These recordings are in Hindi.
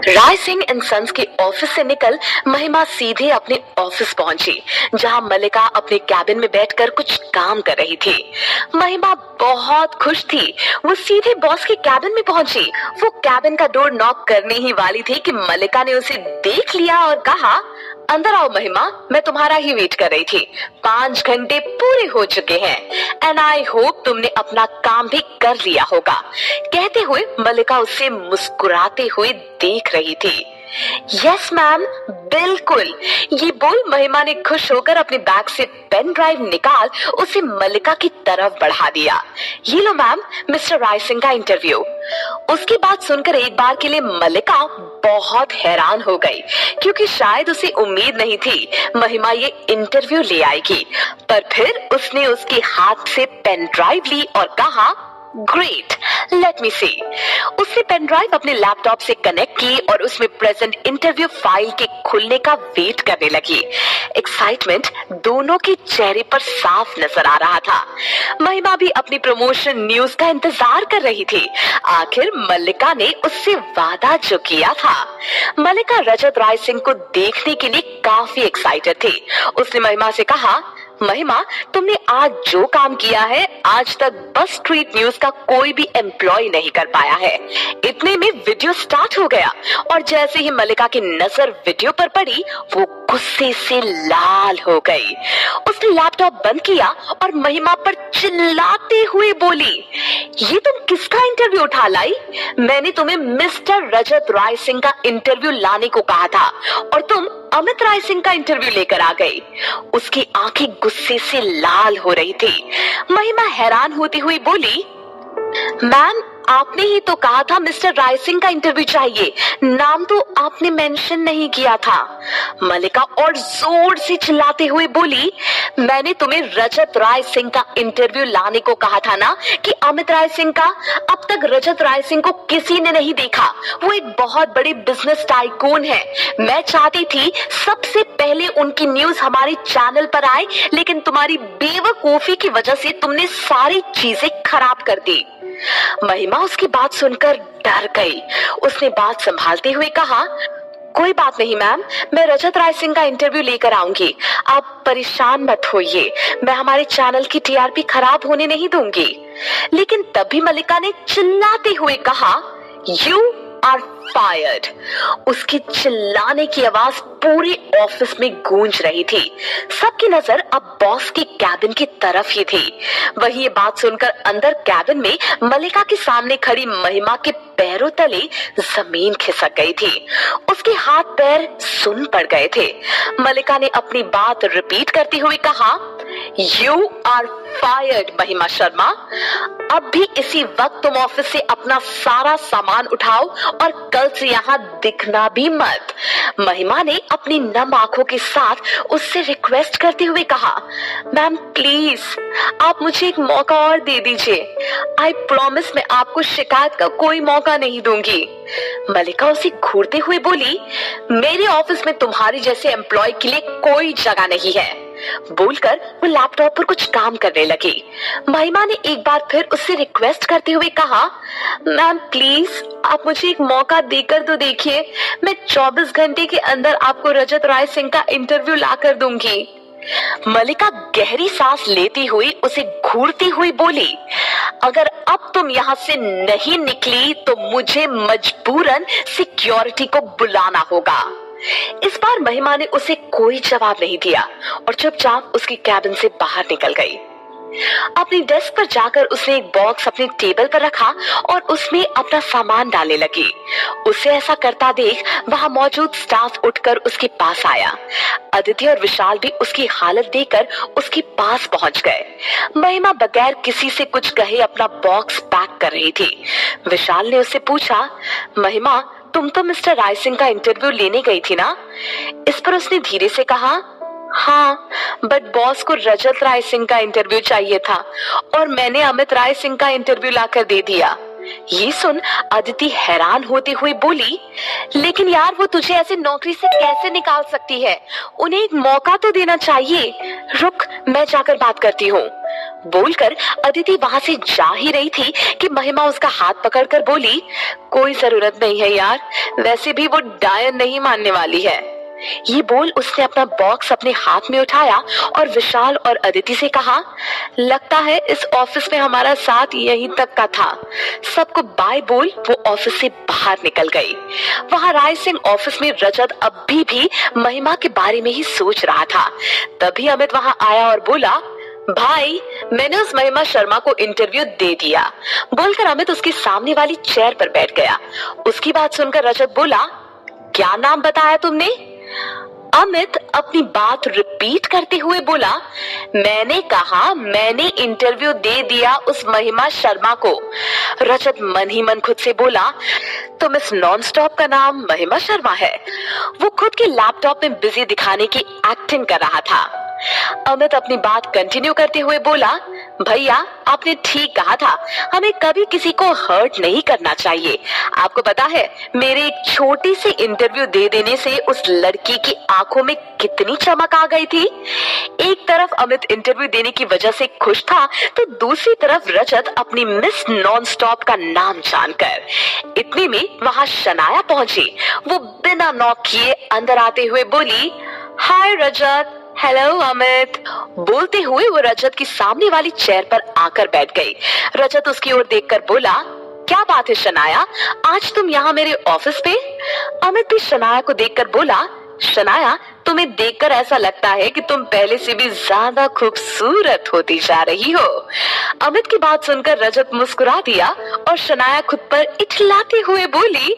राय सिंह एंड सन्स के ऑफिस से निकल महिमा सीधे अपने ऑफिस पहुंची, जहां मल्लिका अपने कैबिन में बैठकर कुछ काम कर रही थी। महिमा बहुत खुश थी। वो सीधे बॉस के कैबिन में पहुंची। वो कैबिन का डोर नॉक करने ही वाली थी कि मल्लिका ने उसे देख लिया और कहा, अंदर आओ महिमा, मैं तुम्हारा ही वेट कर रही थी। 5 घंटे पूरे हो चुके हैं एंड आई होप तुमने अपना काम भी कर लिया होगा। कहते हुए मल्लिका उसे मुस्कुराते हुए देख रही थी। यस मैम, बिल्कुल। ये बोल महिमा ने खुश होकर अपने बैग से पेन ड्राइव निकाल उसे मल्लिका की तरफ बढ़ा दिया। ये लो मैम, मिस्टर राय सिंह का इंटरव्यू। उसकी बात सुनकर एक बार के लिए मल्लिका बहुत हैरान हो गई, क्योंकि शायद उसे उम्मीद नहीं थी महिमा ये इंटरव्यू ले आएगी। पर फिर उसने उसके हाथ से पेन ड्राइव ली और कहा, ग्रेट, लेट मी सी। उसने पेन ड्राइव अपने लैपटॉप से कनेक्ट की और उसमें प्रेजेंट इंटरव्यू फाइल के खुलने का वेट करने लगी। एक्साइटमेंट दोनों के चेहरे पर साफ नजर आ रहा था। महिमा भी अपनी प्रमोशन न्यूज का इंतजार कर रही थी। आखिर मल्लिका ने उससे वादा जो किया था। मल्लिका रजत राय सिंह को देखने के लिए काफी एक्साइटेड थी। उसने महिमा से कहा, महिमा, तुमने आज जो काम किया है, आज तक बस स्ट्रीट न्यूज का कोई भी एम्प्लॉय नहीं कर पाया है। इतने में वीडियो स्टार्ट हो गया और जैसे ही मल्लिका की नजर वीडियो पर पड़ी, वो गुस्से से लाल हो गई। उसने लैपटॉप बंद किया और महिमा पर चिल्लाते हुए बोली, ये तुम किसका इंटरव्यू उठा लाई? मैंने तुम्हें मिस्टर रजत राय सिंह का इंटरव्यू लाने को कहा था और तुम अमित राय सिंह का इंटरव्यू लेकर आ गई। उसकी आंखें गुस्से से लाल हो रही थी। महिमा हैरान होती हुई बोली, मैम, आपने ही तो कहा था मिस्टर राय सिंह का इंटरव्यू चाहिए, नाम तो आपने मेंशन नहीं किया था। मल्लिका और जोर से चिल्लाते हुए बोली, मैंने तुम्हें रजत राय सिंह का इंटरव्यू लाने को कहा था ना, कि अमित राय सिंह का? अब तक रजत राय सिंह को किसी ने नहीं देखा। वो एक बहुत बड़ी बिजनेस टाइकून है। मैं चाहती थी सबसे पहले उनकी न्यूज हमारे चैनल पर आए, लेकिन तुम्हारी बेवकूफी की वजह से तुमने सारी चीजें खराब कर दी। महिमा उसकी बात सुनकर डर गई। उसने बात संभालते हुए कहा, कोई बात नहीं मैम, मैं रजत राय सिंह का इंटरव्यू लेकर आऊंगी। आप परेशान मत होइए, मैं हमारे चैनल की टीआरपी खराब होने नहीं दूंगी। लेकिन तभी मल्लिका ने चिल्लाते हुए कहा, यू आर फायर्ड। उसके चिल्लाने की आवाज पूरे ऑफिस में गूंज रही थी। सबकी नजर अब बॉस के कैबिन की तरफ ही थी। वही ये बात सुनकर अंदर कैबिन में मल्लिका के सामने खड़ी महिमा के पैरों तले जमीन खिसक गई थी। उसके हाथ पैर सुन पड़ गए थे। मल्लिका ने अपनी बात रिपीट करते हुए कहा, यू आर फायर्ड महिमा शर्मा। अब भी इसी वक्त तुम ऑफिस से अपना सारा सामान उठाओ और कल से यहाँ दिखना भी मत। महिमा ने अपनी नम आंखों के साथ उससे रिक्वेस्ट करते हुए कहा, मैम प्लीज, आप मुझे एक मौका और दे दीजिए। आई प्रॉमिस मैं आपको शिकायत का कोई मौका नहीं दूंगी। मल्लिका उसे घूरते हुए बोली, मेरे ऑफिस में तुम्हारी जैसे एम्प्लॉय के लिए कोई जगह नहीं है। बोलकर वो लैपटॉप पर कुछ काम करने लगी। महिमा ने एक बार फिर उससे रिक्वेस्ट करते हुए कहा, मैम प्लीज, आप मुझे एक मौका देकर तो देखिए। मैं 24 घंटे के अंदर आपको रजत राय सिंह का इंटरव्यू ला कर दूंगी। मल्लिका गहरी सांस लेती हुई उसे घूरती हुई बोली, अगर अब तुम यहाँ से नहीं निकली तो मुझे मजबूरन सिक्योरिटी को बुलाना होगा। इस बार महिमा ने उसे कोई जवाब नहीं दिया और चुपचाप उसकी कैबिन से बाहर निकल गई। अपनी डेस्क पर जाकर उसने एक बॉक्स अपने टेबल पर रखा और उसमें अपना सामान डालने लगी। उसे ऐसा करता देख वहां मौजूद स्टाफ उठकर उसके पास आया। अदिति और विशाल भी उसकी हालत देखकर उसके पास पहुंच गए। महिमा बगैर किसी से कुछ कहे अपना बॉक्स पैक कर रही थी। विशाल ने उससे पूछा, महिमा, तुम तो मिस्टर राय सिंह का इंटरव्यू लेने गई थी ना? इस पर उसने धीरे से कहा, हाँ, बट बॉस को रजत राय सिंह का इंटरव्यू चाहिए था और मैंने अमित राय सिंह का इंटरव्यू लाकर दे दिया। ये सुन अदिति हैरान होती हुई बोली, लेकिन यार वो तुझे ऐसे नौकरी से कैसे निकाल सकती है? उन्हें एक मौका तो देना चाहिए। रुक, मैं जाकर बात करती हूँ। बोलकर अदिति वहां से जा ही रही थी कि महिमा उसका हाथ पकड़कर बोली, कोई जरूरत नहीं है यार, वैसे भी वो डायन नहीं मानने वाली है। ये बोल उसने अपना बॉक्स अपने हाथ में उठाया और विशाल और अदिति से कहा, लगता है इस ऑफिस में हमारा साथ यहीं तक का था। सबको बाय बोल वो ऑफिस से बाहर निकल गई। वहां राय सिंह ऑफिस में रजत अभी भी महिमा के बारे में ही सोच रहा था। तभी अमित वहां आया और बोला, भाई मैंने उस महिमा शर्मा को इंटरव्यू दे दिया। बोलकर अमित उसके सामने वाली चेयर पर बैठ गया। उसकी बात सुनकर रजत बोला, क्या नाम बताया तुमने? अमित अपनी बात रिपीट करते हुए बोला, मैंने कहा मैंने इंटरव्यू दे दिया उस महिमा शर्मा को। रजत मन ही मन खुद से बोला, तो मिस नॉन स्टॉप का नाम महिमा शर्मा है? वो खुद के लैपटॉप में बिजी दिखाने की एक्टिंग कर रहा था। अमित अपनी बात कंटिन्यू करते हुए बोला, भैया आपने ठीक कहा था, हमें कभी किसी को हर्ट नहीं करना चाहिए। आपको पता है मेरे एक छोटी सी इंटरव्यू दे देने से उस लड़की की आंखों में कितनी चमक आ गई थी। एक तरफ अमित इंटरव्यू देने की वजह से खुश था, तो दूसरी तरफ रजत अपनी मिस नॉन स्टॉप का नाम जानकर। इतने में वहां शनाया पहुंची। वो बिना नॉक किए अंदर आते हुए बोली, हाय रजत। हेलो अमित। बोलते हुए वो रजत की सामने वाली चेयर पर आकर बैठ गई। रजत उसकी ओर देखकर बोला, क्या बात है शनाया, आज तुम यहाँ मेरे ऑफिस पे? अमित भी शनाया को देखकर बोला, शनाया तुम्हें देखकर ऐसा लगता है कि तुम पहले से भी ज्यादा खूबसूरत होती जा रही हो। अमित की बात सुनकर रजत मुस्कुरा दिया और शनाया खुद पर इठलाते हुए बोली,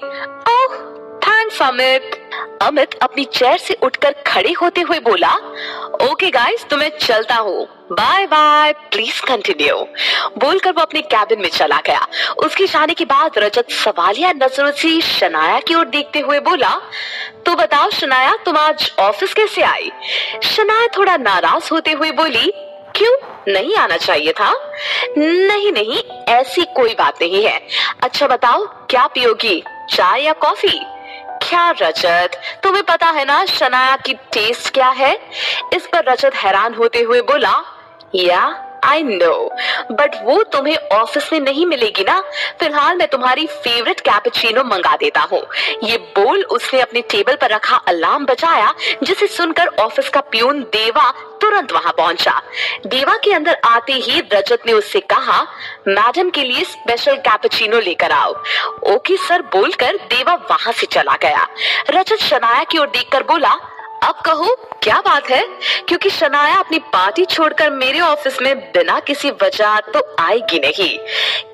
ओह थैंक्स अमित। अमित अपनी चेयर से उठकर खड़े होते हुए बोला, ओके गाइस तो मैं चलता हूँ, बाय बाय, प्लीज कंटिन्यू। बोलकर वो अपने कैबिन में चला गया। उसके जाने के बाद रजत सवालिया नजरों से शनाया की ओर देखते हुए बोला, तो बताओ शनाया तुम आज ऑफिस कैसे आई? शनाया थोड़ा नाराज होते हुए बोली, क्यों नहीं आना चाहिए था? नहीं नहीं ऐसी कोई बात नहीं है। अच्छा बताओ क्या पियोगी, चाय या कॉफी? क्या रजत तुम्हें पता है ना शनाया की टेस्ट क्या है? इस पर रजत हैरान होते हुए बोला, या आई नो, बट वो तुम्हें ऑफिस में नहीं मिलेगी ना। फिलहाल मैं तुम्हारी फेवरेट कैपुचिनो मंगा देता हूँ। ये बोल उसने अपने टेबल पर रखा अलार्म बजाया, जिसे सुनकर ऑफिस का प्यून देवा तुरंत वहां पहुंचा। देवा के अंदर आते ही रजत ने उससे कहा, मैडम के लिए स्पेशल कैपुचिनो लेकर आओ। ओके सर बोलकर देवा वहां से चला गया। रजत शनाया की ओर देखकर बोला, अब कहो क्या बात है? क्योंकि शनाया अपनी पार्टी छोड़कर मेरे ऑफिस में बिना किसी वजह तो आएगी नहीं।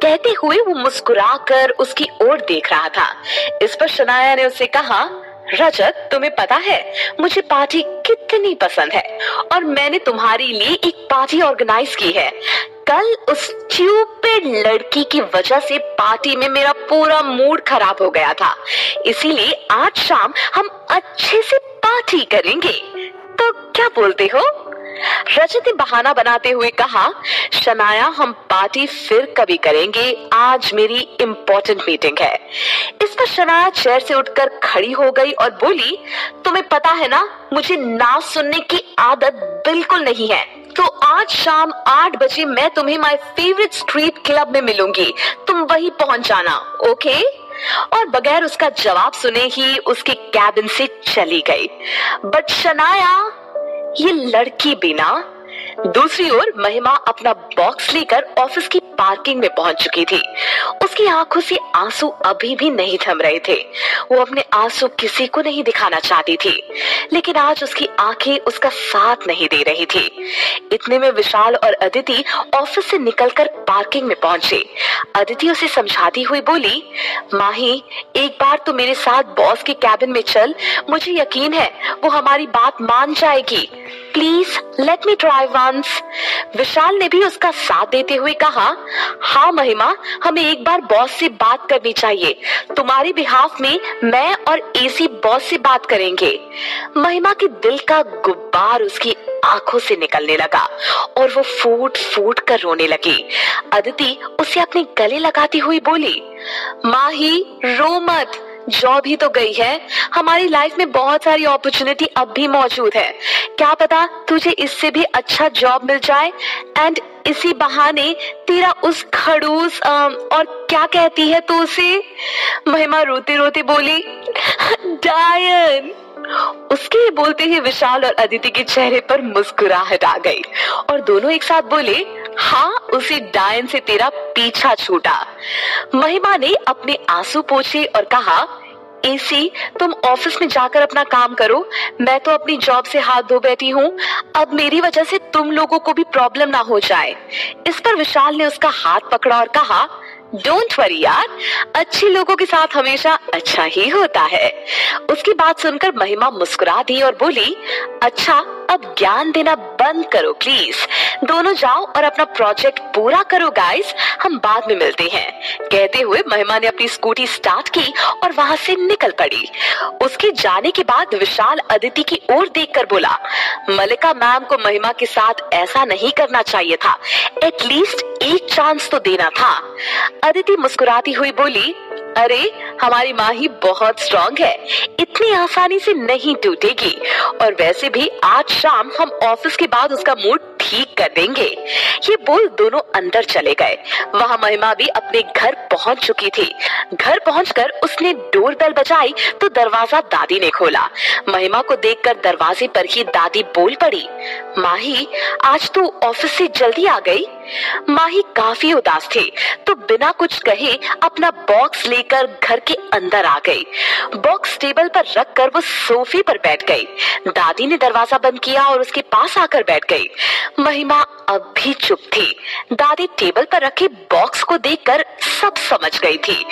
कहते हुए वो मुस्कुराकर उसकी ओर देख रहा था। इस पर शनाया ने उससे कहा, रजत तुम्हें पता है मुझे पार्टी कितनी पसंद है और मैंने तुम्हारे लिए एक पार्टी ऑर्गेनाइज की है। कल उस स्टूपिड लड़की की वजह से पार्टी में मेरा पूरा मूड खराब हो गया था, इसीलिए आज शाम हम अच्छे से पार्टी करेंगे। तो क्या बोलते हो? रजत ने बहाना बनाते हुए कहा, शनाया हम पार्टी फिर कभी करेंगे, आज मेरी इम्पोर्टेंट मीटिंग है। इस पर शनाया चेयर से उठकर खड़ी हो गई और बोली, तुम्हें पता है ना मुझे ना सुनने की आदत बिल्कुल नहीं है। तो आज शाम 8 बजे मैं तुम्हें माय फेवरेट स्ट्रीट क्लब में मिलूंगी, तुम वहीं पहुंच जाना, ओके? और बगैर उसका जवाब सुने ही उसके कैबिन से चली गई। बट शनाया ये लड़की भी ना। दूसरी ओर महिमा अपना बॉक्स लेकर ऑफिस की पार्किंग में पहुंच चुकी थी। उसकी आंखों से आंसू अभी भी नहीं थम रहे थे। वो अपने आंसू किसी को नहीं दिखाना चाहती थी, लेकिन आज उसकी आंखें उसका साथ नहीं दे रही थी। इतने में विशाल और अदिति ऑफिस से निकलकर पार्किंग में पहुंचे। अदिति उसे समझाती हुई बोली, माही एक बार तो मेरे साथ बॉस के कैबिन में चल, मुझे यकीन है वो हमारी बात मान जाएगी। Please let me try once. Vishal ने भी उसका साथ देते हुए कहा, हाँ महिमा हमें एक बार बॉस से बात करनी चाहिए, तुम्हारे बिहाफ में मैं और एसी बॉस से बात करेंगे। महिमा के दिल का गुब्बार उसकी आंखों से निकलने लगा और वो फूट फूट कर रोने लगी। अदिति उसे अपने गले लगाती हुई बोली, माही रो मत, जॉब ही तो गई है, हमारी लाइफ में बहुत सारी अपॉर्चुनिटी अब भी मौजूद है, क्या पता तुझे इससे भी अच्छा जॉब मिल जाए। एंड इसी बहाने तेरा उस खड़ूस और क्या कहती है तो उसे? महिमा रोते रोते बोली, डायन। उसके ये बोलते ही विशाल और अदिति के चेहरे पर मुस्कुराहट आ गई और दोनों एक साथ बोले, हाँ, उसी डायन से तेरा पीछा छूटा। महिमा ने अपने आंसू पोंछे और कहा, एसी, तुम ऑफिस में जाकर अपना काम करो, मैं तो अपनी जॉब से हाथ धो बैठी हूँ। अब मेरी वजह से तुम लोगों को भी प्रॉब्लम ना हो जाए। इस पर विशाल ने उसका हाथ पकड़ा और कहा, डोंट वरी यार, अच्छे लोगों के साथ हमेशा अच्छा ही होता है। उसकी बात सुनकर महिमा मुस्कुरा दी और बोली, अच्छा, अब ज्ञान देना बंद करो प्लीज, दोनों जाओ और अपना प्रोजेक्ट पूरा करो गाइस, हम बाद में मिलते हैं। कहते हुए महिमा ने अपनी स्कूटी स्टार्ट की और वहां से निकल पड़ी। उसके जाने के बाद विशाल अदिति की ओर देखकर बोला, मलिका मैम को महिमा के साथ ऐसा नहीं करना चाहिए था, एटलीस्ट एक चांस तो देना था। अदिति मुस्कुराती हुई बोली, अरे हमारी माँ ही बहुत स्ट्रॉन्ग है, इतनी आसानी से नहीं टूटेगी, और वैसे भी आज शाम हम ऑफिस के बाद उसका मूड ठीक कर देंगे। ये बोल दोनों अंदर चले गए। वहाँ महिमा भी अपने घर पहुँच चुकी थी। घर पहुंचकर उसने डोरबेल बजाई तो दरवाजा दादी ने खोला। महिमा को देखकर दरवाजे पर ही दादी बोल पड़ी, माही, आज तू ऑफिस से जल्दी आ गई। माही काफी उदास थी तो बिना कुछ कहे अपना बॉक्स लेकर घर के अंदर आ गई। बॉक्स टेबल पर रखकर वो सोफे पर बैठ गई। दादी ने दरवाजा बंद किया और उसके पास आकर बैठ गई। महिमा अब भी चुप थी। दादी टेबल पर रखे बॉक्स को देखकर सब समझ गई थी।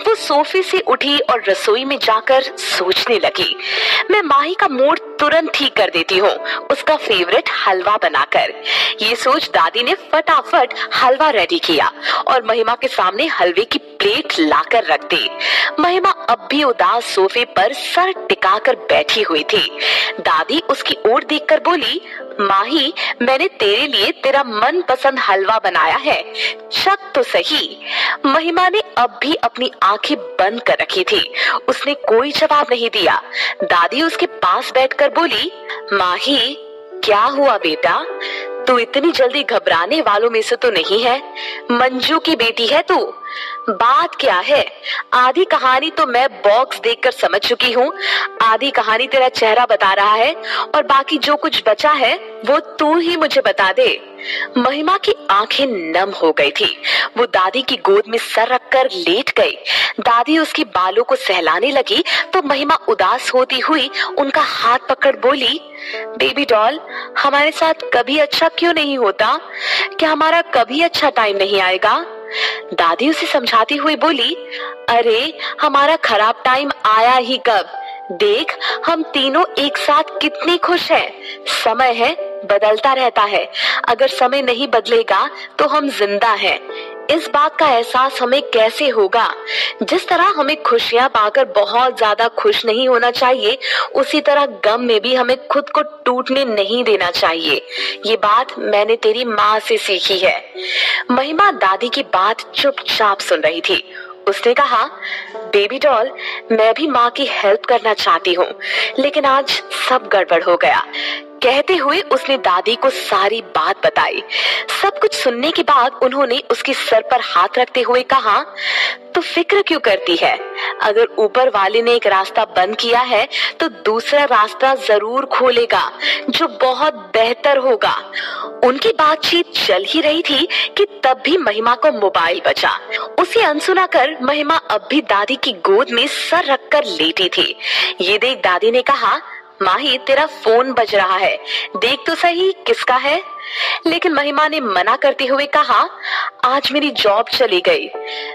वो सोफे से उठी और रसोई में जाकर सोचने लगी, मैं माही का मूड तुरंत ठीक कर देती हूँ, उसका फेवरेट हलवा बनाकर। ये सोच दादी ने फटाफट हलवा रेडी किया और महिमा के सामने हलवे की प्लेट लाकर रख दी। महिमा अब भी उदास सोफे पर सर टिकाकर बैठी हुई थी। दादी उसकी ओर देखकर बोली, माही, मैंने तेरे लिए तेरा मनपसंद हलवा बनाया है, चख तो सही। महिमा ने अब भी अपनी आंखें बंद कर रखी थी। उसने कोई जवाब नहीं दिया। दादी उसके पास बैठकर बोली, माही, क्या हुआ बेटा? तू इतनी जल्दी घबराने वालों में से तो नहीं है। मंजू की बेटी है तू। बात क्या है? आधी कहानी तो मैं बॉक्स देखकर समझ चुकी हूँ। आधी कहानी तेरा चेहरा बता रहा है और बाकी जो कुछ बचा है वो तू ही मुझे बता दे। महिमा की आंखें नम हो गई थी। वो दादी की गोद में सर रखकर लेट गई। दादी उसके बालों को सहलाने लगी तो महिमा उदास होती हुई उनका हाथ पकड़ बोली, बेबी डॉल, हमारे साथ कभी अच्छा क्यों नहीं होता? क्या हमारा कभी अच्छा टाइम नहीं आएगा? दादी उसे समझाती हुई बोली, अरे हमारा खराब टाइम आया ही कब? देख, हम तीनों एक साथ कितनी खुश हैं। समय है, बदलता रहता है। अगर समय नहीं बदलेगा तो हम जिंदा हैं। इस बात का एहसास हमें कैसे होगा? जिस तरह हमें खुशियां पाकर बहुत ज्यादा खुश नहीं होना चाहिए, उसी तरह गम में भी हमें खुद को टूटने नहीं देना चाहिए। ये बात मैंने तेरी माँ से सीखी है। महिमा दादी की बात चुपचाप सुन रही थी। उसने कहा, बेबी डॉल, मैं भी माँ की हेल्प करना चाहती हूँ, लेकिन आज सब गड़बड़ हो गया। कहते हुए उसने दादी को सारी बात बताई। सब कुछ सुनने के बाद उन्होंने उसके सर पर हाथ रखते हुए कहा, तो फिक्र क्यों करती है? अगर ऊपर वाले ने एक रास्ता बंद किया है तो दूसरा रास्ता जरूर खोलेगा जो बहुत बेहतर होगा। उनकी बातचीत चल ही रही थी कि तब भी महिमा को मोबाइल बजा। उसे अनसुना कर महिमा अब भी दादी की गोद में सर रखकर लेटी थी। ये देख दादी ने कहा, माही, तेरा फोन बज रहा है, देख तो सही किसका है। लेकिन महिमा ने मना करते हुए कहा, आज मेरी जॉब चली गई।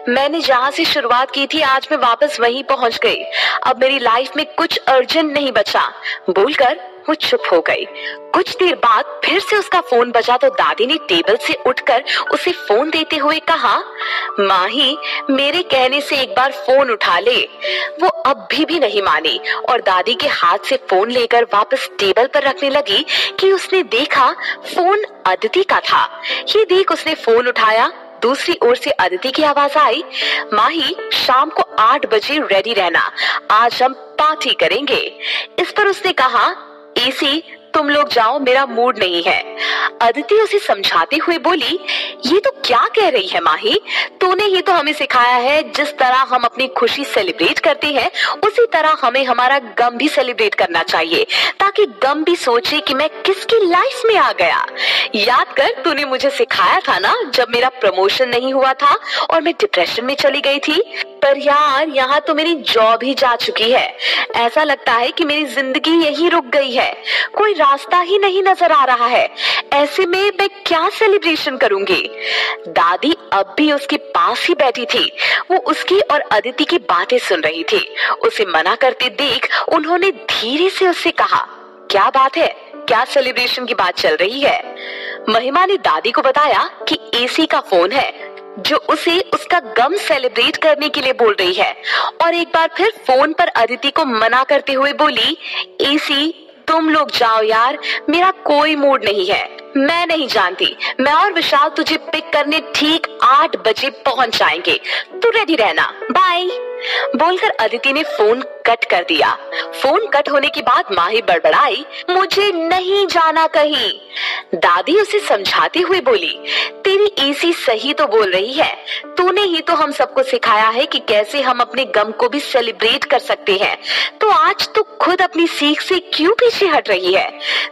मैंने जहाँ से शुरुआत की थी आज मैं वापस वहीं पहुँच गई। अब मेरी लाइफ में कुछ अर्जेंट नहीं बचा। बोलकर वो चुप हो गई। कुछ देर बाद फिर से उसका फोन बजा तो दादी ने टेबल से उठकर उसे फोन देते हुए कहा, माही, मेरे कहने से एक बार फोन उठा ले। वो अब भी नहीं मानी और दादी के हाथ से फोन लेकर वापस टेबल पर रखने लगी कि उसने देखा फोन अदिति का था। ये देख उसने फोन उठाया। दूसरी ओर से अदिति की आवाज आई, माही, शाम को 8 बजे रेडी रहना, आज हम पार्टी करेंगे। इस पर उसने कहा, एसी, तुम लोग जाओ, मेरा मूड नहीं है। अदिति उसे समझाते हुए बोली, ये तो क्या कह रही है माही, तूने ही तो हमें सिखाया है जिस तरह हम अपनी खुशी सेलिब्रेट करते हैं उसी तरह हमें हमारा गम भी सेलिब्रेट करना चाहिए, ताकि गम भी सोचे कि मैं किसकी लाइफ में आ गया। याद कर, तूने मुझे सिखाया था ना जब मेरा प्रमोशन नहीं हुआ था और मैं डिप्रेशन में चली गई थी। पर यार, यहाँ तो मेरी जॉब ही जा चुकी है। ऐसा लगता है कि मेरी जिंदगी यही रुक गई है, कोई रास्ता ही नहीं नजर आ रहा है। ऐसे में मैं क्या सेलिब्रेशन करूंगी। दादी अब भी उसके पास ही बैठी थी। वो उसकी और अदिति की बातें सुन रही थी। उसे मना करते देख उन्होंने धीरे से उससे कहा, क्या बात है, क्या सेलिब्रेशन की बात चल रही है। महिमा ने दादी को बताया कि एसी का फोन है जो उसे उसका गम सेलिब्रेट करने के लिए बोल रही है, और एक बार फिर फोन पर अदिति को मना करते हुए बोली, एसी तुम लोग जाओ यार, मेरा कोई मूड नहीं है। मैं नहीं जानती, मैं और विशाल तुझे पिक करने ठीक 8 बजे पहुंच जाएंगे, तू रेडी रहना, बाय। बोलकर अदिति ने फोन कट कर दिया। फोन कट होने के बाद माही बड़बड़ाई, मुझे नहीं जाना कहीं। दादी उसे समझाते हुए बोली, तेरी एसी सही तो बोल रही है, तूने ही तो हम सबको सिखाया है कि कैसे हम अपने गम को भी सेलिब्रेट कर सकते हैं, तो आज तू खुद अपनी सीख से क्यों पीछे हट रही है,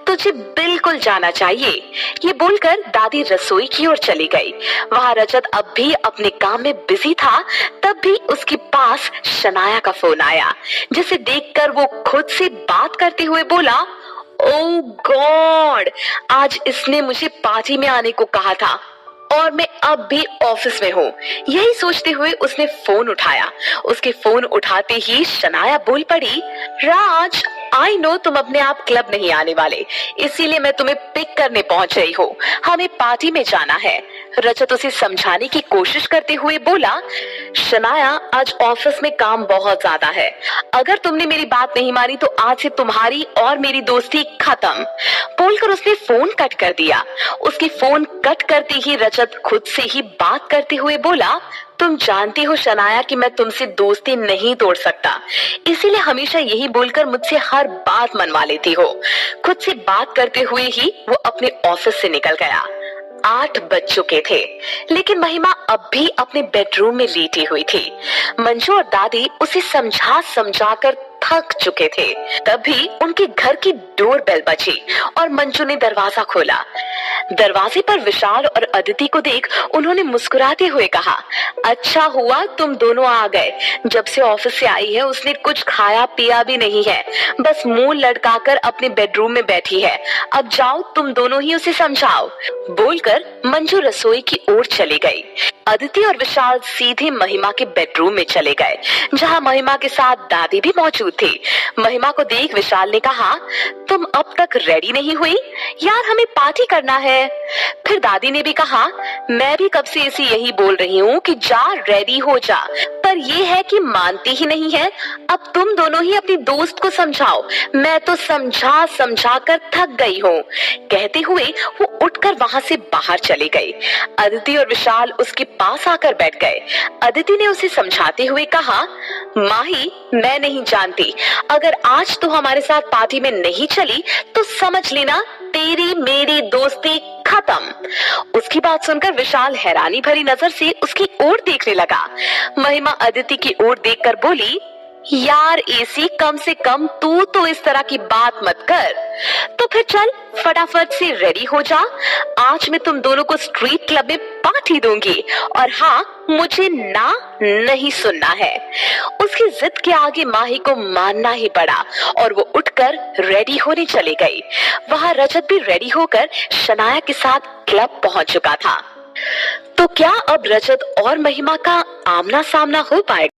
तुझे बिल्कुल जाना चाहिए। ये बोलकर दादी रसोई की ओर चली गई। वहाँ रजत अब भी अपने काम में बिजी था, तब भी उसके पास शनाया का फोन आया, जिसे देखकर वो खुद से बात करते हुए बोला, ओह गॉड, आज इसने मुझे पार्टी में आने को कहा था और मैं अब भी ऑफिस में हूँ। यही सोचते हुए उसने फोन उठाया। उसके फोन उठाते ही शनाया बोल पड़ी, राज, आई नो तुम अपने आप क्लब नहीं आने वाले, इसीलिए मैं तुम्हें पिक करने पहुंच रही हूँ, हमें पार्टी में जाना है। रजत उसे समझाने की कोशिश करते हुए बोला, शनाया आज ऑफिस में काम बहुत ज्यादा है, अगर तुमने मेरी बात नहीं मानी तो आज से तुम्हारी और मेरी दोस्ती खत्म। बोलकर उसने फोन कट कर दिया। उसके फोन कट करते ही रजत खुद से ही बात करते हुए बोला, तुम जानती हो शनाया कि मैं तुमसे दोस्ती नहीं तोड़ सकता, इसीलिए हमेशा यही बोलकर मुझसे हर बात मनवा लेती हो। खुद से बात करते हुए ही वो अपने ऑफिस से निकल गया। 8 बज चुके थे, लेकिन महिमा अब भी अपने बेडरूम में लेटी हुई थी। मंजू और दादी उसे समझा समझाकर थक चुके थे। तभी उनके घर की डोर बेल बजी और मंजू ने दरवाजा खोला। दरवाजे पर विशाल और अदिति को देख उन्होंने मुस्कुराते हुए कहा, अच्छा हुआ तुम दोनों आ गए, जब से ऑफिस से आई है उसने कुछ खाया पिया भी नहीं है, बस मुंह लटकाकर अपने बेडरूम में बैठी है, अब जाओ तुम दोनों ही उसे समझाओ। बोलकर मंजू रसोई की ओर चली गई। अदिति और विशाल सीधे महिमा के बेडरूम में चले गए, जहां महिमा के साथ दादी भी मौजूद थी। महिमा को देख विशाल ने कहा, तुम अब तक रेडी नहीं हुई यार, हमें पार्टी करना है। फिर दादी ने भी कहा, मैं भी कब से इसे यही बोल रही हूँ कि जा रेडी हो जा, पर ये है कि मानती ही नहीं है। अब तुम दोनों ही अपनी दोस्त को समझाओ, मैं तो समझा समझा कर थक गई हूँ। कहते हुए वो उठकर वहां से बाहर चली गई। अदिति और विशाल उसके पास आकर बैठ गए। अदिति ने उसे समझाते हुए कहा, माही मैं नहीं जानती, अगर आज तो हमारे साथ पार्टी में नहीं चली तो समझ लेना तेरी मेरी दोस्ती खत्म। उसकी बात सुनकर विशाल हैरानी भरी नजर से उसकी ओर देखने लगा। महिमा अदिति की ओर देखकर बोली, यार एसी कम से कम तू तो इस तरह की बात मत कर। तो फिर चल फटाफट से रेडी हो जा, आज मैं तुम दोनों को स्ट्रीट क्लब में पार्टी दूंगी, और हाँ मुझे ना नहीं सुनना है। उसकी जिद के आगे माही को मानना ही पड़ा और वो उठकर रेडी होने चली गई। वहाँ रजत भी रेडी होकर शनाया के साथ क्लब पहुंच चुका था। तो क्या अब रजत और महिमा का आमना सामना हो पाएगा?